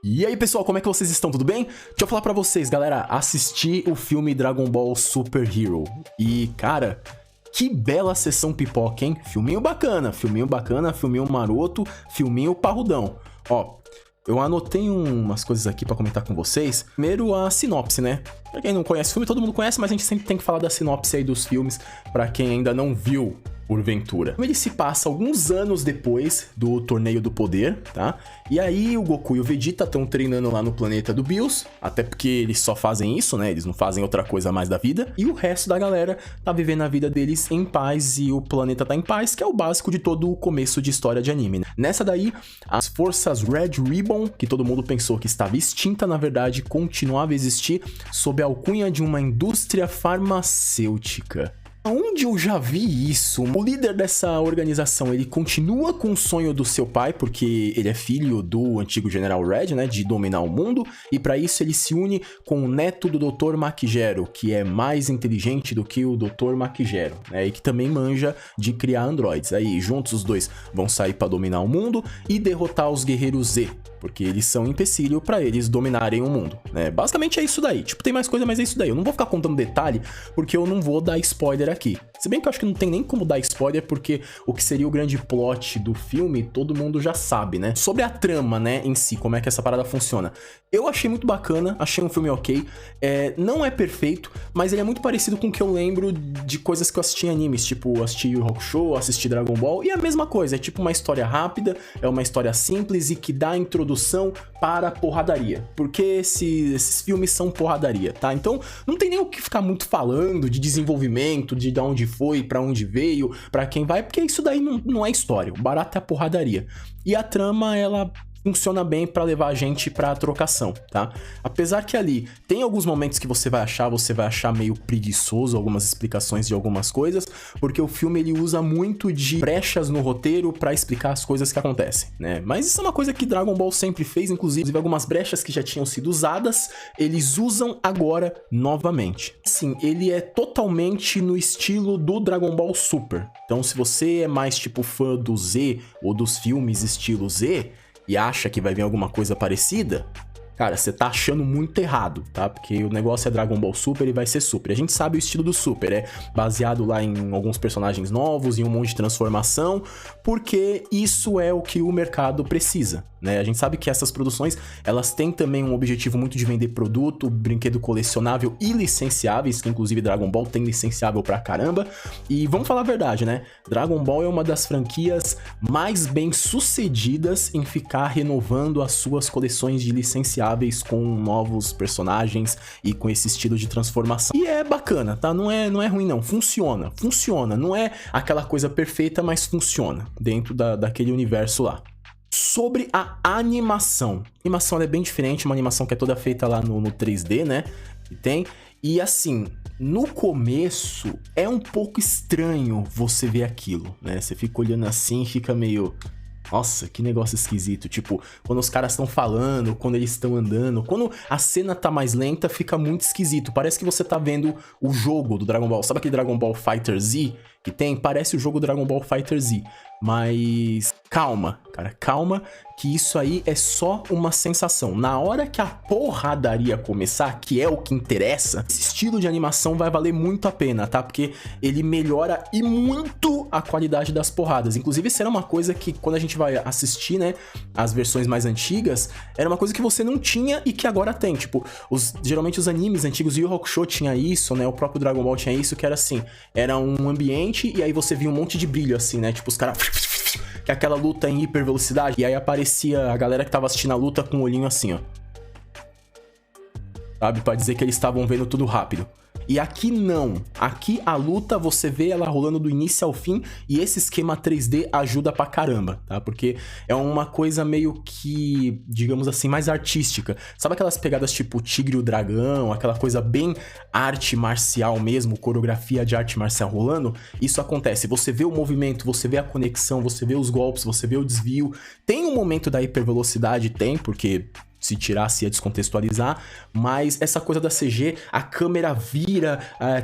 E aí pessoal, como é que vocês estão? Tudo bem? Deixa eu falar pra vocês, galera, assisti o filme Dragon Ball Super Hero e, cara, que bela sessão pipoca, hein? Filminho bacana, filminho maroto, filminho parrudão. Ó, eu anotei umas coisas aqui pra comentar com vocês. Primeiro, a sinopse, né? Pra quem não conhece o filme, todo mundo conhece, mas a gente sempre tem que falar da sinopse aí dos filmes pra quem ainda não viu. Porventura. Ele se passa alguns anos depois do Torneio do Poder, tá? E aí o Goku e o Vegeta estão treinando lá no planeta do Bills, até porque eles só fazem isso, né? Eles não fazem outra coisa mais da vida. E o resto da galera tá vivendo a vida deles em paz e o planeta tá em paz, que é o básico de todo o começo de história de anime, né? Nessa daí, as forças Red Ribbon, que todo mundo pensou que estava extinta, na verdade, continuava a existir sob a alcunha de uma indústria farmacêutica. Onde eu já vi isso? O líder dessa organização, ele continua com o sonho do seu pai, porque ele é filho do antigo General Red, né, de dominar o mundo, e para isso ele se une com o neto do Dr. Makijero, que é mais inteligente do que o Dr. Makijero, né, e que também manja de criar androides. Aí, juntos os dois vão sair para dominar o mundo e derrotar os Guerreiros Z, porque eles são um empecilho para eles dominarem o mundo, né? Basicamente é isso daí. Tipo, tem mais coisa, mas é isso daí. Eu não vou ficar contando detalhe, porque eu não vou dar spoiler aqui. Se bem que eu acho que não tem nem como dar spoiler, porque o que seria o grande plot do filme, todo mundo já sabe, né? Sobre a trama, né, em si, como é que essa parada funciona. Eu achei muito bacana, achei um filme ok. Não é perfeito, mas ele é muito parecido com o que eu lembro de coisas que eu assisti em animes, tipo, assisti Yu Yu Hakusho, assisti Dragon Ball, e é a mesma coisa, é tipo uma história rápida, é uma história simples e que dá introdução para a porradaria, porque esses filmes são porradaria, tá? Então, não tem nem o que ficar muito falando de desenvolvimento, de onde foi, pra onde veio, pra quem vai, porque isso daí não é história, o barato é a porradaria. E a trama, ela funciona bem pra levar a gente pra trocação, tá? Apesar que ali tem alguns momentos que você vai achar meio preguiçoso algumas explicações de algumas coisas, porque o filme ele usa muito de brechas no roteiro pra explicar as coisas que acontecem, né? Mas isso é uma coisa que Dragon Ball sempre fez, inclusive algumas brechas que já tinham sido usadas, eles usam agora novamente. Sim, ele é totalmente no estilo do Dragon Ball Super. Então, se você é mais tipo fã do Z ou dos filmes estilo Z, e acha que vai vir alguma coisa parecida, cara, você tá achando muito errado, tá? Porque o negócio é Dragon Ball Super e vai ser Super. A gente sabe o estilo do Super, é baseado lá em alguns personagens novos, em um monte de transformação, porque isso é o que o mercado precisa, né? A gente sabe que essas produções, elas têm também um objetivo muito de vender produto, brinquedo colecionável e licenciáveis, que inclusive Dragon Ball tem licenciável pra caramba. E vamos falar a verdade, né? Dragon Ball é uma das franquias mais bem sucedidas em ficar renovando as suas coleções de licenciáveis com novos personagens e com esse estilo de transformação. E é bacana, tá? Não é ruim não, funciona, não é aquela coisa perfeita, mas funciona dentro daquele universo lá. Sobre a animação. A animação ela é bem diferente, uma animação que é toda feita lá no 3D, né? Que tem. E assim, no começo é um pouco estranho você ver aquilo, né? Você fica olhando assim e fica meio... Nossa, que negócio esquisito. Tipo, quando os caras estão falando, quando eles estão andando, quando a cena tá mais lenta, fica muito esquisito. Parece que você tá vendo o jogo do Dragon Ball. Sabe aquele Dragon Ball Fighter Z que tem? Parece o jogo Dragon Ball Fighter Z. Mas calma, cara, calma, que isso aí é só uma sensação. Na hora que a porradaria começar, que é o que interessa, esse estilo de animação vai valer muito a pena, tá? Porque ele melhora e muito a qualidade das porradas. Inclusive, isso era uma coisa que quando a gente vai assistir, né, as versões mais antigas, era uma coisa que você não tinha e que agora tem. Tipo, geralmente os animes antigos, Yu Yu Hakusho tinha isso, né, o próprio Dragon Ball tinha isso, que era assim, era um ambiente e aí você via um monte de brilho assim, né, tipo os caras... que é aquela luta em hiper velocidade, e aí aparecia a galera que tava assistindo a luta com o olhinho assim, ó. Sabe? Pra dizer que eles estavam vendo tudo rápido. E aqui não. Aqui a luta você vê ela rolando do início ao fim e esse esquema 3D ajuda pra caramba, tá? Porque é uma coisa meio que, digamos assim, mais artística. Sabe aquelas pegadas tipo Tigre e o Dragão, aquela coisa bem arte marcial mesmo, coreografia de arte marcial rolando? Isso acontece. Você vê o movimento, você vê a conexão, você vê os golpes, você vê o desvio. Tem um momento da hipervelocidade? Tem, porque... se tirasse ia descontextualizar, mas essa coisa da CG, a câmera vira,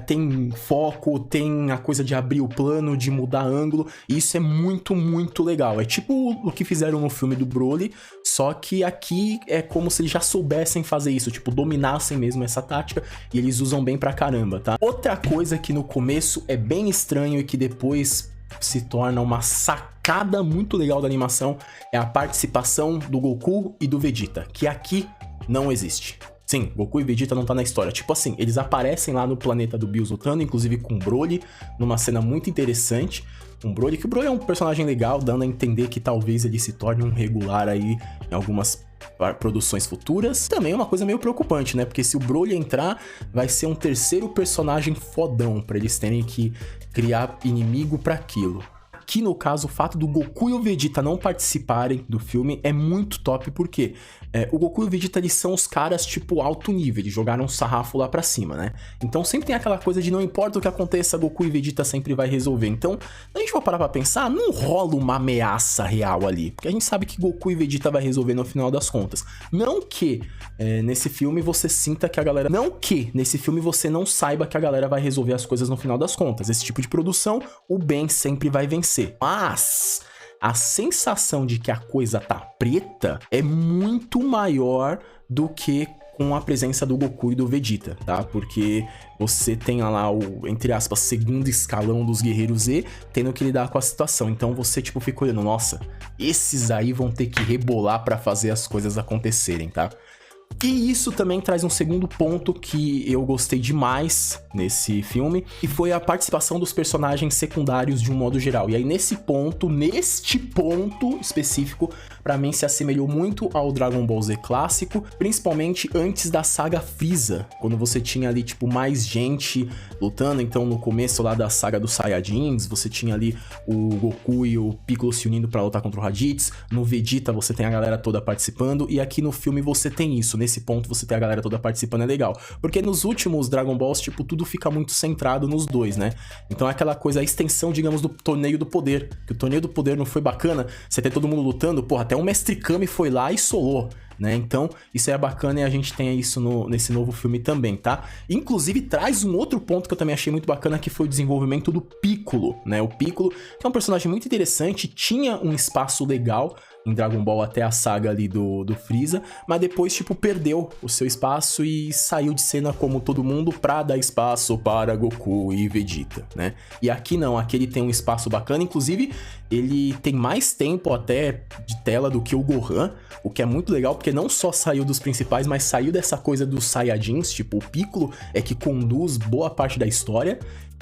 tem foco, tem a coisa de abrir o plano, de mudar ângulo, e isso é muito, muito legal. É tipo o que fizeram no filme do Broly, só que aqui é como se eles já soubessem fazer isso, tipo, dominassem mesmo essa tática, e eles usam bem pra caramba, tá? Outra coisa que no começo é bem estranho e que depois se torna uma sacada muito legal da animação é a participação do Goku e do Vegeta, que aqui não existe. Sim, Goku e Vegeta não tá na história. Tipo assim, eles aparecem lá no planeta do Bills lutando, inclusive com o Broly, numa cena muito interessante. Um Broly, que o Broly é um personagem legal, dando a entender que talvez ele se torne um regular aí em algumas produções futuras. Também é uma coisa meio preocupante, né? Porque se o Broly entrar, vai ser um terceiro personagem fodão, pra eles terem que criar inimigo pra aquilo. Aqui, no caso, o fato do Goku e o Vegeta não participarem do filme é muito top, porque o Goku e o Vegeta, eles são os caras, tipo, alto nível, eles jogaram um sarrafo lá pra cima, né? Então sempre tem aquela coisa de não importa o que aconteça, Goku e Vegeta sempre vai resolver. Então, a gente vai parar pra pensar, não rola uma ameaça real ali, porque a gente sabe que Goku e Vegeta vai resolver no final das contas. Não que nesse filme você sinta que a galera... Não que nesse filme você não saiba que a galera vai resolver as coisas no final das contas. Esse tipo de produção, o bem sempre vai vencer. Mas a sensação de que a coisa tá preta é muito maior do que com a presença do Goku e do Vegeta, tá? Porque você tem lá o, entre aspas, segundo escalão dos Guerreiros Z, tendo que lidar com a situação. Então você, tipo, fica olhando, nossa, esses aí vão ter que rebolar pra fazer as coisas acontecerem, tá? E isso também traz um segundo ponto que eu gostei demais nesse filme, e foi a participação dos personagens secundários de um modo geral. E aí neste ponto específico, pra mim se assemelhou muito ao Dragon Ball Z clássico, principalmente antes da saga Freeza, quando você tinha ali, tipo, mais gente lutando. Então no começo lá da saga dos Saiyajins, você tinha ali o Goku e o Piccolo se unindo pra lutar contra o Raditz. No Vegeta você tem a galera toda participando, e aqui no filme você tem isso. Nesse ponto você tem a galera toda participando, é legal. Porque nos últimos Dragon Balls, tipo, tudo fica muito centrado nos dois, né? Então é aquela coisa, a extensão, digamos, do Torneio do Poder. Que o Torneio do Poder não foi bacana, você ter todo mundo lutando, porra, até o Mestre Kami foi lá e solou, né? Então, isso é bacana e a gente tem isso nesse novo filme também, tá? Inclusive, traz um outro ponto que eu também achei muito bacana, que foi o desenvolvimento do Piccolo, né? O Piccolo, que é um personagem muito interessante, tinha um espaço legal em Dragon Ball até a saga ali do Freeza, mas depois, tipo, perdeu o seu espaço e saiu de cena como todo mundo pra dar espaço para Goku e Vegeta, né? E aqui não, aqui ele tem um espaço bacana, inclusive ele tem mais tempo até de tela do que o Gohan, o que é muito legal, porque não só saiu dos principais, mas saiu dessa coisa dos Saiyajins, tipo, o Piccolo é que conduz boa parte da história.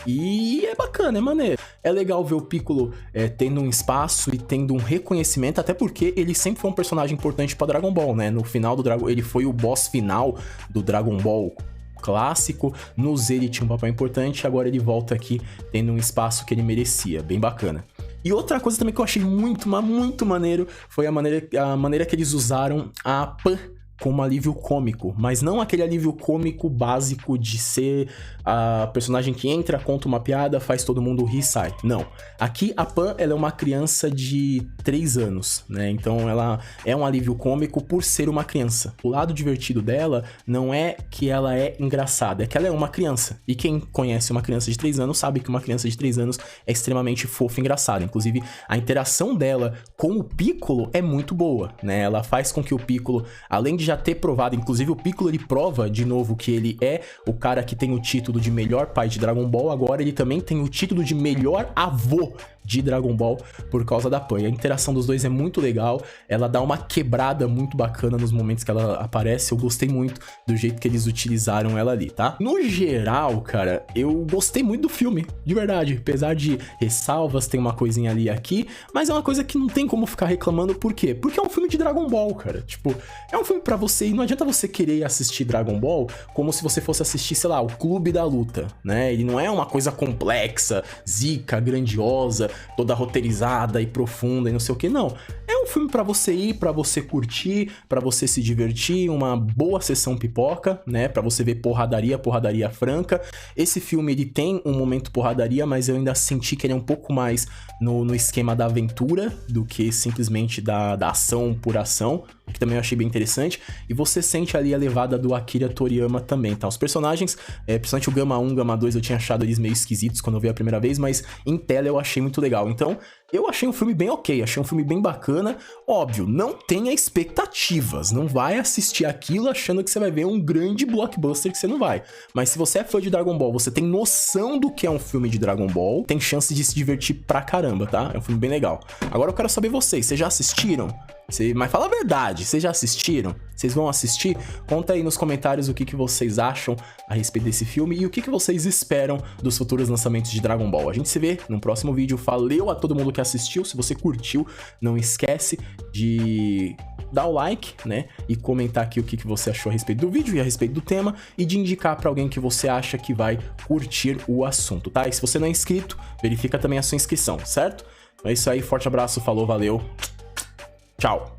E é bacana, é maneiro. É legal ver o Piccolo tendo um espaço e tendo um reconhecimento, até porque ele sempre foi um personagem importante pra Dragon Ball, né? No final do Dragon, ele foi o boss final do Dragon Ball clássico. No Z ele tinha um papel importante, agora ele volta aqui tendo um espaço que ele merecia, bem bacana. E outra coisa também que eu achei muito, mas muito maneiro foi a maneira que eles usaram a Pan como alívio cômico, mas não aquele alívio cômico básico de ser a personagem que entra, conta uma piada, faz todo mundo rir e sai. Não. Aqui a Pan, ela é uma criança de 3 anos, né? Então ela é um alívio cômico por ser uma criança. O lado divertido dela não é que ela é engraçada, é que ela é uma criança. E quem conhece uma criança de 3 anos sabe que uma criança de 3 anos é extremamente fofa e engraçada. Inclusive, a interação dela com o Piccolo é muito boa, né? Ela faz com que o Piccolo, além de já ter provado, inclusive o Piccolo ele prova de novo que ele é o cara que tem o título de melhor pai de Dragon Ball, agora ele também tem o título de melhor avô de Dragon Ball por causa da Pan. A interação dos dois é muito legal, ela dá uma quebrada muito bacana nos momentos que ela aparece. Eu gostei muito do jeito que eles utilizaram ela ali, tá? No geral, cara, eu gostei muito do filme, de verdade, apesar de ressalvas, tem uma coisinha ali e aqui, mas é uma coisa que não tem como ficar reclamando. Por quê? Porque é um filme de Dragon Ball, cara. Tipo, é um filme pra você, e não adianta você querer assistir Dragon Ball como se você fosse assistir, sei lá, o Clube da Luta, né? Ele não é uma coisa complexa, zica, grandiosa, toda roteirizada e profunda e não sei o que, não. É um filme pra você ir, pra você curtir, pra você se divertir, uma boa sessão pipoca, né? Pra você ver porradaria franca. Esse filme, ele tem um momento porradaria, mas eu ainda senti que ele é um pouco mais no esquema da aventura do que simplesmente da ação por ação. que também eu achei bem interessante, e você sente ali a levada do Akira Toriyama também, tá? Os personagens, principalmente o Gama 1, Gama 2, eu tinha achado eles meio esquisitos quando eu vi a primeira vez, mas em tela eu achei muito legal. Então, eu achei um filme bem ok, achei um filme bem bacana. Óbvio, não tenha expectativas, não vai assistir aquilo achando que você vai ver um grande blockbuster que você não vai. Mas se você é fã de Dragon Ball, você tem noção do que é um filme de Dragon Ball, tem chance de se divertir pra caramba, tá? É um filme bem legal. Agora eu quero saber vocês já assistiram? Mas fala a verdade, vocês já assistiram? Vocês vão assistir? Conta aí nos comentários o que vocês acham a respeito desse filme e o que vocês esperam dos futuros lançamentos de Dragon Ball. A gente se vê no próximo vídeo. Valeu a todo mundo que assistiu. Se você curtiu, não esquece de dar o like, né? E comentar aqui o que você achou a respeito do vídeo e a respeito do tema, e de indicar pra alguém que você acha que vai curtir o assunto, tá? E se você não é inscrito, verifica também a sua inscrição, certo? É isso aí, forte abraço, falou, valeu! Tchau!